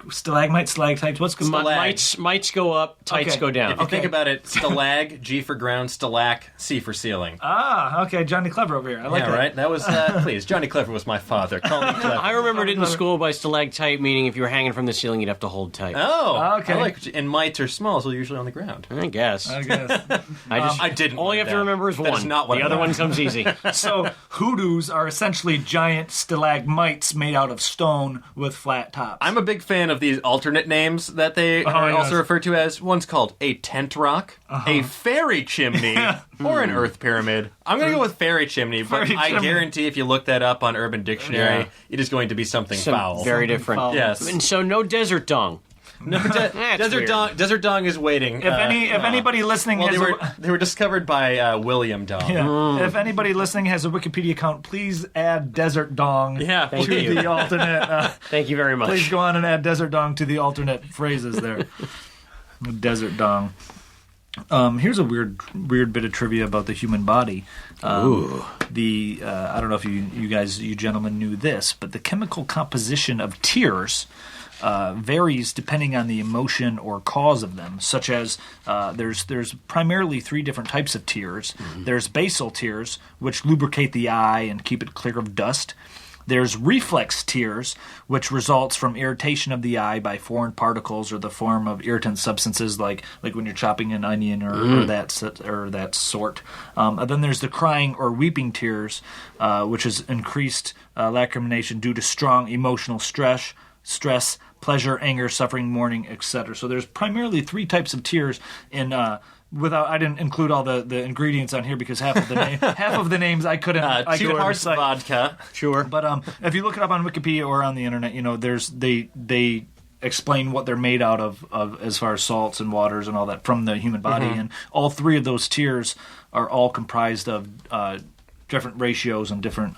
Stalagmites, what's mites go up, tights go down. If you think about it, stalag, G for ground, stalac, C for ceiling. Okay, Johnny Clever over here. I like that. Right? That was, please, Johnny Clever was my father. Call me Clever. I remembered it in school by stalactite, meaning if you were hanging from the ceiling, you'd have to hold tight. Oh, okay. And mites are small, so usually on the ground. I guess. I didn't. All you have to remember is one. That is not what the other one comes easy. So hoodoos are essentially giant stalagmites made out of stone with flat tops. I'm a big fan of these alternate names that they are also referred to as. One's called a tent rock, a fairy chimney, or an earth pyramid. I'm going to go with fairy chimney, but I guarantee if you look that up on Urban Dictionary, it is going to be something foul. Very different. Foul. Yes. And so no desert dong. No, Desert Dong is waiting. If anybody listening they were discovered by William Dong. Yeah. If anybody listening has a Wikipedia account, please add Desert Dong to the alternate. Thank you very much. Please go on and add Desert Dong to the alternate phrases there. Desert Dong. Here's a weird bit of trivia about the human body. I don't know if you gentlemen knew this, but the chemical composition of tears varies depending on the emotion or cause of them. Such as there's primarily 3 different types of tears. There's basal tears, which lubricate the eye and keep it clear of dust. There's reflex tears, which results from irritation of the eye by foreign particles or the form of irritant substances, like when you're chopping an onion or that sort. And then there's the crying or weeping tears, which is increased lacrimation due to strong emotional stress, pleasure, anger, suffering, mourning, etc. So there's primarily 3 types of tears in. I didn't include all the ingredients on here because half of the names I couldn't. 2 parts vodka. Sure. But if you look it up on Wikipedia or on the internet, they explain what they're made out of as far as salts and waters and all that from the human body, and all 3 of those tears are all comprised of different ratios and different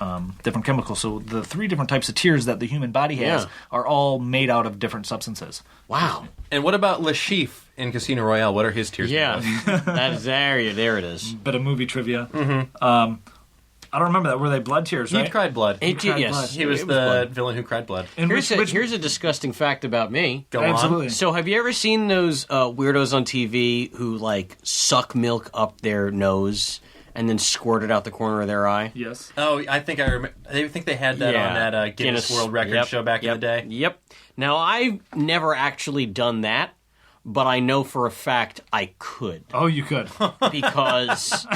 chemicals. So the 3 different types of tears that the human body has are all made out of different substances. Wow. And what about Le Chiffre in Casino Royale? What are his tears? Yeah, that is there it is. Bit of movie trivia. I don't remember that. Were they blood tears, right? He cried blood. Yes. He was the villain who cried blood. And Here's a disgusting fact about me. Go Absolutely. on. So have you ever seen those weirdos on TV who, like, suck milk up their nose and then squirt it out the corner of their eye? Yes. Oh, I think I remember. I think they had that on that Guinness World Record show back in the day. Yep. Now, I've never actually done that, but I know for a fact I could. Oh, you could. Because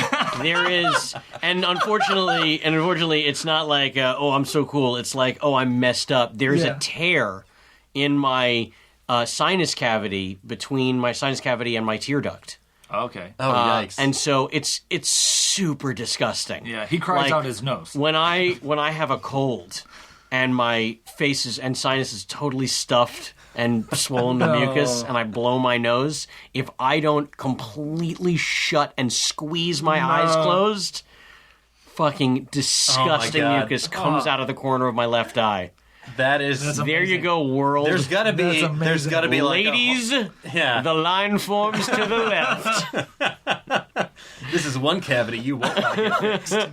there is, and unfortunately, it's not like, oh, I'm so cool. It's like, oh, I'm messed up. There's a tear in my sinus cavity, between my sinus cavity and my tear duct. Okay. Oh, yikes. And so it's super disgusting. Yeah, he cries out his nose. When I have a cold and my face and sinus is totally stuffed and swollen with mucus, and I blow my nose, if I don't completely shut and squeeze my eyes closed, fucking disgusting mucus comes out of the corner of my left eye. That is. There you go, world. There's gotta be. There's gotta be like ladies. The line forms to the left. This is one cavity you won't want to get fixed.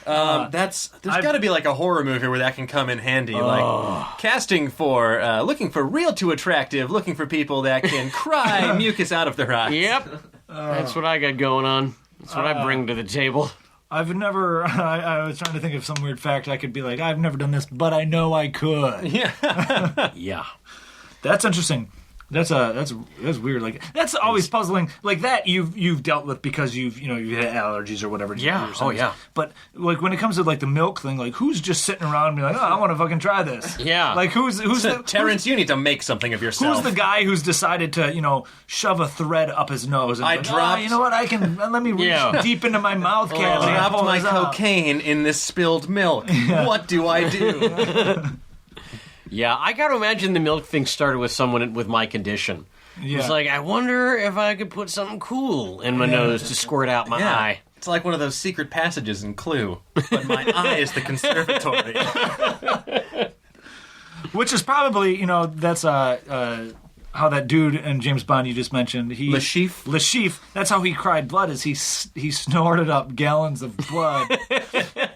There's got to be like a horror movie where that can come in handy, like casting for, looking for real too attractive, looking for people that can cry mucus out of their eyes. Yep, that's what I got going on. That's what I bring to the table. I've never. I was trying to think of some weird fact I could be like, I've never done this, but I know I could. Yeah, yeah. That's interesting. That's weird. Like that's always puzzling. Like that you've dealt with because you've had allergies or whatever. Yeah. Oh yeah. But like when it comes to like the milk thing, like who's just sitting around and be like, oh, I want to fucking try this. Yeah. Like who's Terrence, you need to make something of yourself. Who's the guy who's decided to shove a thread up his nose? And dropped. you know what? I can let me reach deep into my mouth cavity. I dropped my cocaine in this spilled milk. What do I do? Yeah, I got to imagine the milk thing started with someone with my condition. Yeah. It's like, I wonder if I could put something cool in my nose to squirt out my eye. It's like one of those secret passages in Clue, but my eye is the conservatory. Which is probably, that's how that dude in James Bond you just mentioned, Le Chiffre, that's how he cried blood, is he snorted up gallons of blood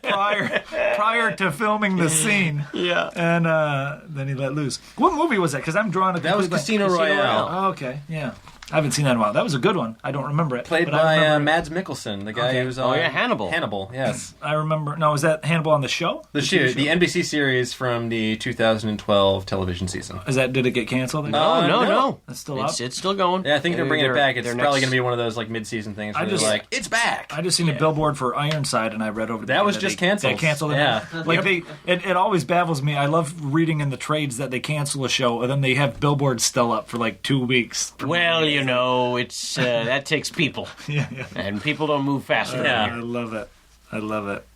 prior to filming the scene. Yeah. And then he let loose. What movie was that? Because I'm drawing a That was Casino Royale. Oh, okay, yeah. I haven't seen that in a while. That was a good one. I don't remember it. Played by Mads Mikkelsen, the guy who's on... Hannibal. Hannibal, yes. I remember... No, was that Hannibal on the show? The NBC series from the 2012 television season. Did it get canceled? No. It's still up? It's still going. Yeah, I think they're bringing it back. It's probably going to be one of those like mid-season things where they're like, it's back! I just seen a billboard for Ironside, and I read over... That was just canceled. They canceled it. Yeah. Like, it always baffles me. I love reading in the trades that they cancel a show, and then they have billboards still up for like 2 weeks. Well, it's... that takes people. Yeah. And people don't move fast enough. I love it.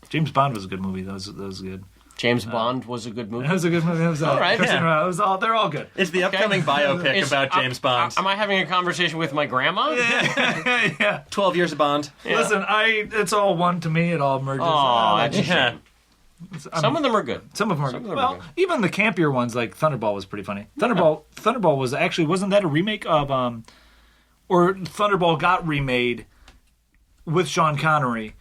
James Bond was a good movie. That was good. James Bond was a good movie? That was a good movie. All right. They're all good. It's the upcoming biopic about James Bond. Am I having a conversation with my grandma? Yeah. 12 years of Bond. Yeah. Listen, it's all one to me. It all merges. Oh, that's a shame. Some of them are good. Some of them are good. Well, even the campier ones, like Thunderball, was pretty funny. Thunderball was actually, wasn't that a remake of or Thunderball got remade with Sean Connery.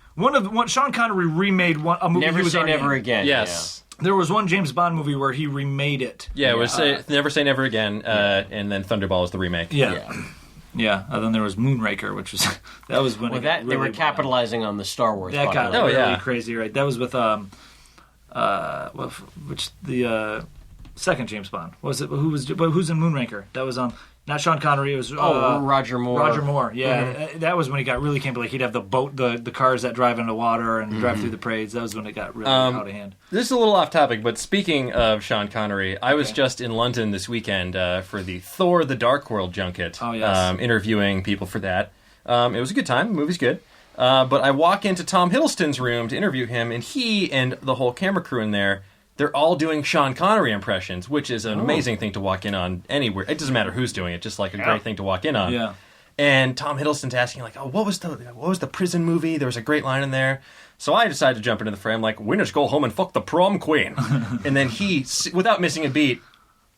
Sean Connery remade a movie. Never he was Say already Never in. Again. Yes. There was one James Bond movie where he remade it. Yeah, it was Never Say Never Again, and then Thunderball was the remake. Yeah. And then there was Moonraker, which was that was when they were capitalizing on the Star Wars. That got popularity. really crazy, right? That was with the second James Bond was it? Who's in Moonraker? That was not Sean Connery. It was Roger Moore. Roger Moore, yeah. That was when he got really campy. Like he'd have the boat, the cars that drive into water and drive through the parades. That was when it got really out of hand. This is a little off topic, but speaking of Sean Connery, I was just in London this weekend for the Thor: The Dark World junket. Oh, yes. Interviewing people for that. It was a good time. The movie's good. But I walk into Tom Hiddleston's room to interview him, and he and the whole camera crew in there, they're all doing Sean Connery impressions, which is an amazing thing to walk in on anywhere. It doesn't matter who's doing it, just like a great thing to walk in on. Yeah. And Tom Hiddleston's asking, like, what was the prison movie? There was a great line in there. So I decided to jump into the frame, like, winners go home and fuck the prom queen. And then he, without missing a beat,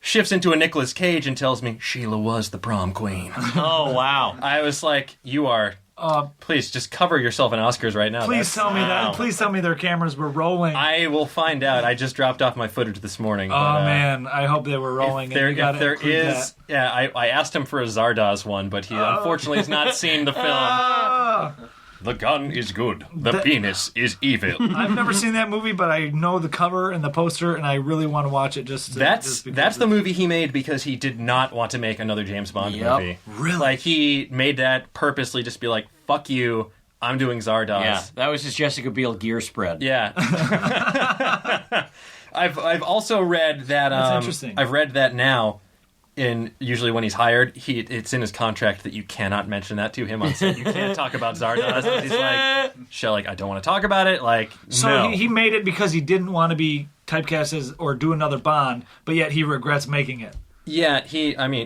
shifts into a Nicolas Cage and tells me, Sheila was the prom queen. Oh, wow. I was like, you are... please, just cover yourself in Oscars right now. Please tell me that. Please tell me their cameras were rolling. I will find out. I just dropped off my footage this morning. Man, I hope they were rolling. If there is, I asked him for a Zardoz one, but he unfortunately has not seen the film. The gun is good. The penis is evil. I've never seen that movie, but I know the cover and the poster, and I really want to watch it. That's the movie he made because he did not want to make another James Bond movie. Really? Like, he made that purposely, just be like, fuck you, I'm doing Zardoz. Yeah, that was his Jessica Biel gear spread. Yeah. I've also read that. That's interesting. I've read that now. Usually when he's hired, it's in his contract that you cannot mention that to him on set. You can't talk about Zardoz. He's like, I don't want to talk about it. Like, so no. he made it because he didn't want to be typecast as or do another Bond, but yet he regrets making it. Yeah,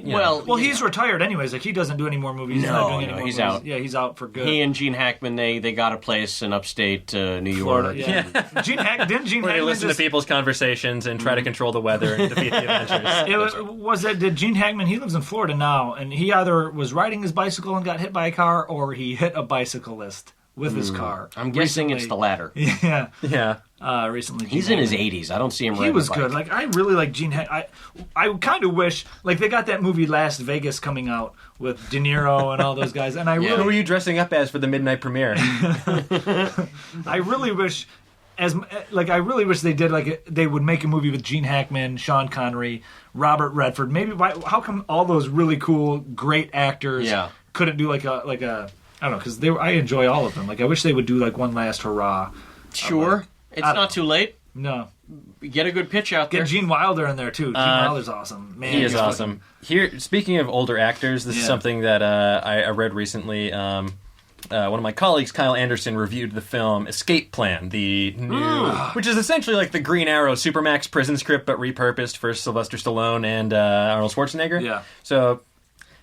Well, he's retired anyways. Like, he doesn't do any more movies. He's not doing any more he's movies. out. Yeah, he's out for good. He and Gene Hackman, they got a place in upstate New York. Florida, yeah. Gene Hackman Where they listen to people's conversations and try to control the weather and defeat the Avengers. Did Gene Hackman, he lives in Florida now, and he either was riding his bicycle and got hit by a car, or he hit a bicyclist with his car. I'm guessing it's the latter. Yeah. Yeah. Recently. He's in his 80s. I don't see him riding He was a bike. good. Like, I really like Gene Hackman. I kind of wish, like, they got that movie Las Vegas coming out with De Niro and all those guys, and Who were you dressing up as for the midnight premiere? I really wish they did they would make a movie with Gene Hackman, Sean Connery, Robert Redford. Maybe how come all those really cool, great actors couldn't do like a I don't know, because I enjoy all of them. Like, I wish they would do like one last hurrah. Sure, it's not too late. No, get a good pitch out there. Get Gene Wilder in there too. Gene Wilder's awesome. Man, he is awesome. Here, speaking of older actors, this is something that I read recently. One of my colleagues, Kyle Anderson, reviewed the film Escape Plan, the new, which is essentially like the Green Arrow Supermax prison script, but repurposed for Sylvester Stallone and Arnold Schwarzenegger. Yeah. So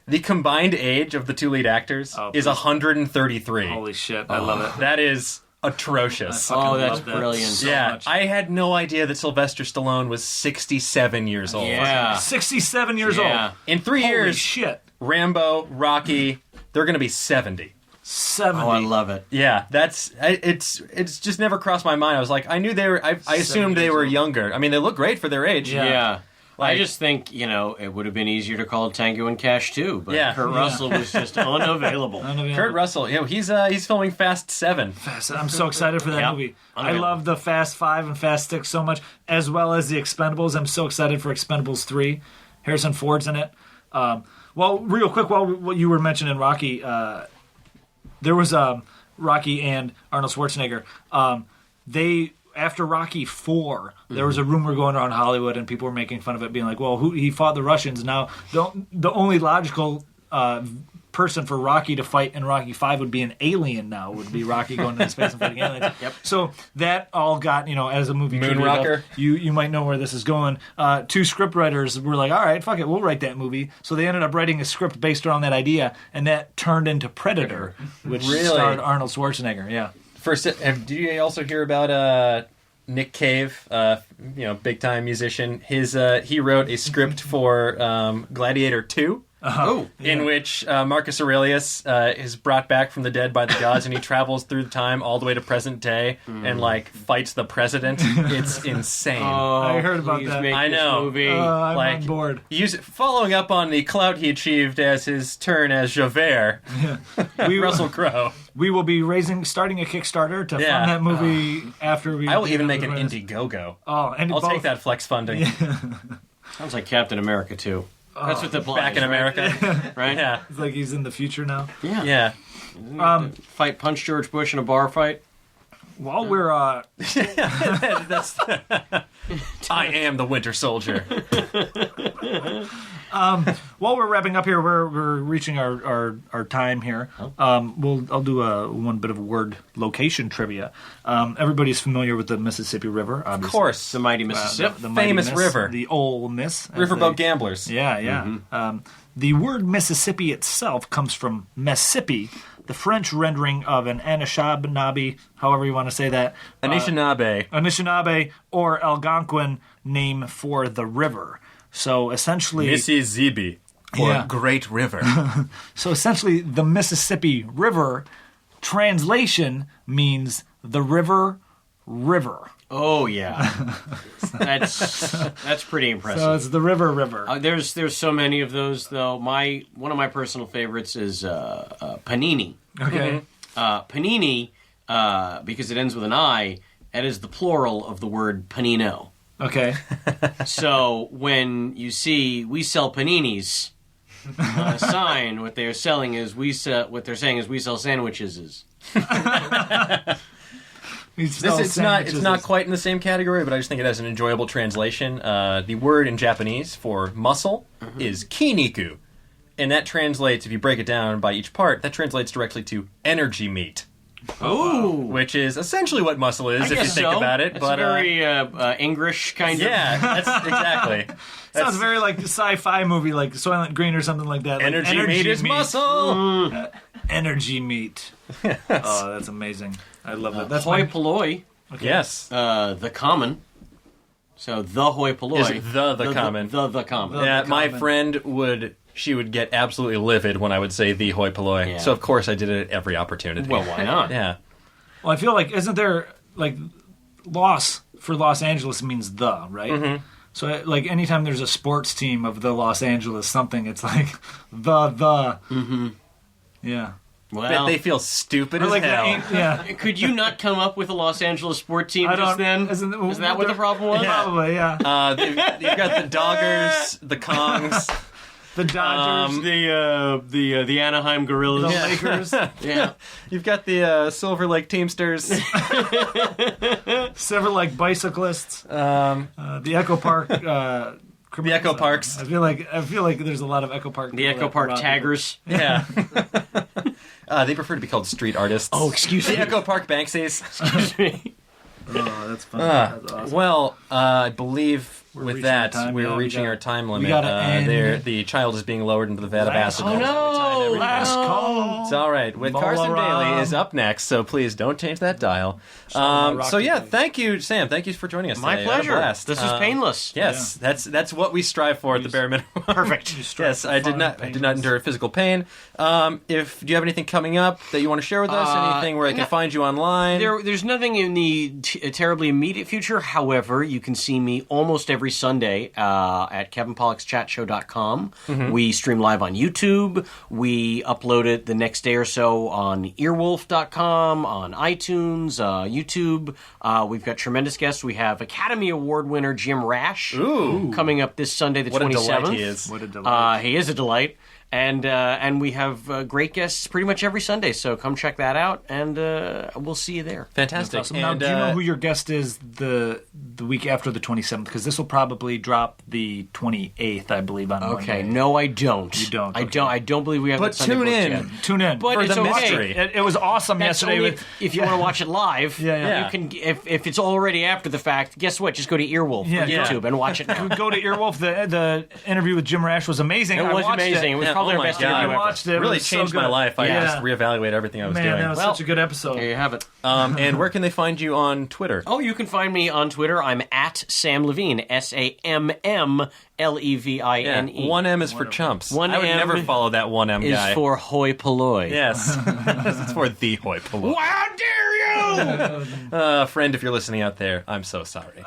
the combined age of the two lead actors is 133. Holy shit, I love it. That is atrocious. That's brilliant. So yeah, much. I had no idea that Sylvester Stallone was 67 years old. Yeah. 67 years old. In 3 Holy years, shit. Rambo, Rocky, they're going to be 70. 70. Oh, I love it. Yeah, it's just never crossed my mind. I was like, I knew they were. I assumed they were younger. I mean, they look great for their age. Yeah. I just think, it would have been easier to call Tango and Cash too, but Kurt Russell was just unavailable. Kurt Russell, he's filming Fast 7. I'm so excited for that movie. I love the Fast 5 and Fast 6 so much, as well as the Expendables. I'm so excited for Expendables 3. Harrison Ford's in it. Well, real quick, while you were mentioning Rocky, there was Rocky and Arnold Schwarzenegger. After Rocky 4, there was a rumor going around Hollywood, and people were making fun of it, being like, well, he fought the Russians. Now, the only logical person for Rocky to fight in Rocky 5 would be an alien now, would be Rocky going into space and fighting aliens. Yep. So that all got, as a movie. Moonrocker. You might know where this is going. 2 scriptwriters were like, all right, fuck it, we'll write that movie. So they ended up writing a script based around that idea, and that turned into Predator, which starred Arnold Schwarzenegger. Yeah. First, do you also hear about Nick Cave, big time musician? He wrote a script for Gladiator 2. in which Marcus Aurelius is brought back from the dead by the gods, and he travels through the time all the way to present day and like fights the president. It's insane. I heard about that. I know. Movie. I'm like, on board. Following up on the clout he achieved as his turn as Javert, Russell Crowe. We will be starting a Kickstarter to fund that movie after we. I will even make an Indiegogo. Oh, and I'll take that flex funding. Sounds like Captain America too. That's what the plot Back is, in America, right? Yeah, It's like he's in the future now. Yeah. Fight punch George Bush in a bar fight. While we're that's. I am the Winter Soldier. while we're wrapping up here, we're reaching our time here. I'll do one bit of word location trivia. Everybody's familiar with the Mississippi River, obviously. Of course, The mighty Mississippi. The mighty famous Miss, river, the Ole Miss, riverboat gamblers. Yeah. The word Mississippi itself comes from Mississippi, the French rendering of an Anishinaabe, however you want to say that. Anishinaabe or Algonquin name for the river. So essentially, Mississippi, or Great River. So essentially, the Mississippi River translation means the river. Oh yeah, that's pretty impressive. So it's the river. There's so many of those though. One of my personal favorites is panini. Okay. Panini, because it ends with an I, it is the plural of the word panino. Okay. So when you see "we sell paninis" on a sign, what they're saying is we sell sandwiches. It's not quite in the same category, but I just think it has an enjoyable translation. The word in Japanese for muscle is kiniku, and that translates, if you break it down by each part, that translates directly to energy meat. Oh, which is essentially what muscle is, if you think about it. It's but very English kind of. Yeah, that's exactly. Sounds very like a sci-fi movie, like Soylent Green or something like that. Energy meat is muscle. Energy meat. Oh, that's amazing. I love that. That's hoi polloi. Okay. Yes. The common. So the hoi polloi is the common. The common. Yeah, my friend would get absolutely livid when I would say the hoi polloi. Yeah. So of course I did it at every opportunity. Well, why not? Yeah. Well, I feel like isn't there like Los for Los Angeles means the, right? Mm-hmm. So like anytime there's a sports team of the Los Angeles something, it's like the. Mm-hmm. Yeah. Well, they feel stupid as like hell. Could you not come up with a Los Angeles sport team just then? Isn't that what the problem was? Yeah. Probably, yeah. You've got the Doggers, the Kongs. The Dodgers, the Anaheim Gorillas, the Lakers. Yeah, you've got the Silver Lake Teamsters, Silver Lake Bicyclists, the Echo Park. The Echo Parks. I feel like there's a lot of Echo Park. The Echo Park Taggers. Yeah. They prefer to be called street artists. Oh, excuse me. The Echo Park Banksies. Excuse me. Oh, that's fun. That's awesome. Well, I believe with that, we're reaching our time limit. The child is being lowered into the vat of acid. Oh, no! Last call. It's all right. With Carson Daly is up next, so please don't change that dial. Thank you, Sam. Thank you for joining us. My today. pleasure. This is painless. Yes, that's what we strive for at the bare minimum. Perfect. Yes, I did not endure physical pain. Do you have anything coming up that you want to share with us? Anything where I can find you online? There's nothing in the terribly immediate future. However, you can see me almost every Sunday at kevinpollakschatshow.com. Mm-hmm. We stream live on YouTube. We upload it the next day or so on earwolf.com, on iTunes, YouTube. We've got tremendous guests. We have Academy Award winner Jim Rash coming up this Sunday, the 27th. What a delight he is. What a delight. He is a delight. And we have great guests pretty much every Sunday, so come check that out, and we'll see you there. Fantastic. Awesome. Now, do you know who your guest is the week after the 27th? Because this will probably drop the 28th, I believe, on Monday. No, I don't. You don't. Okay. I don't believe we have that Sunday booked yet. Tune in. But for it's the okay. mystery. It was awesome yesterday. If you want to watch it live, you can. If it's already after the fact, guess what? Just go to Earwolf or YouTube and watch it now. Go to Earwolf. The interview with Jim Rash was amazing. It was amazing. It was Probably Oh our my best God. interview I ever. watched it. It really was so changed my good. life. I Yeah. just reevaluated everything I was Man, doing. that was such a good episode. There you have it. And where can they find you on Twitter? Oh, you can find me on Twitter. I'm at Samm Levine, SammLevine. Yeah, 1M is for chumps. One I would M never follow that 1M Is guy. for hoi polloi. Yes. It's for the hoi polloi. How dare you! Friend, if you're listening out there, I'm so sorry.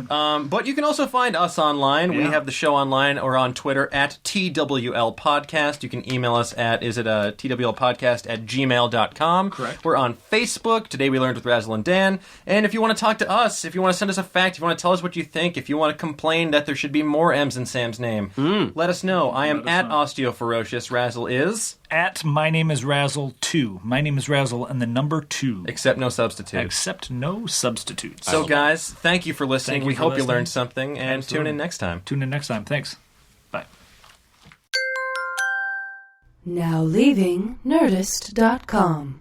But you can also find us online. We have the show online or on Twitter at TWL Podcast. You can email us at, TWLpodcast@gmail.com. Correct. We're on Facebook. Today we learned with Razzle and Dan. And if you want to talk to us, if you want to send us a fact, if you want to tell us what you think, if you want to complain that there should be more M's in Sam's name, let us know. I am at Osteoferocious. Razzle is... At My Name is Razzle 2. My Name is Razzle and the number 2. Except no substitute. Except no substitutes. So, guys, thank you for listening. Thank you We for hope you listening. learned something, and tune in next time. Tune in next time. Thanks. Bye. Now leaving Nerdist.com.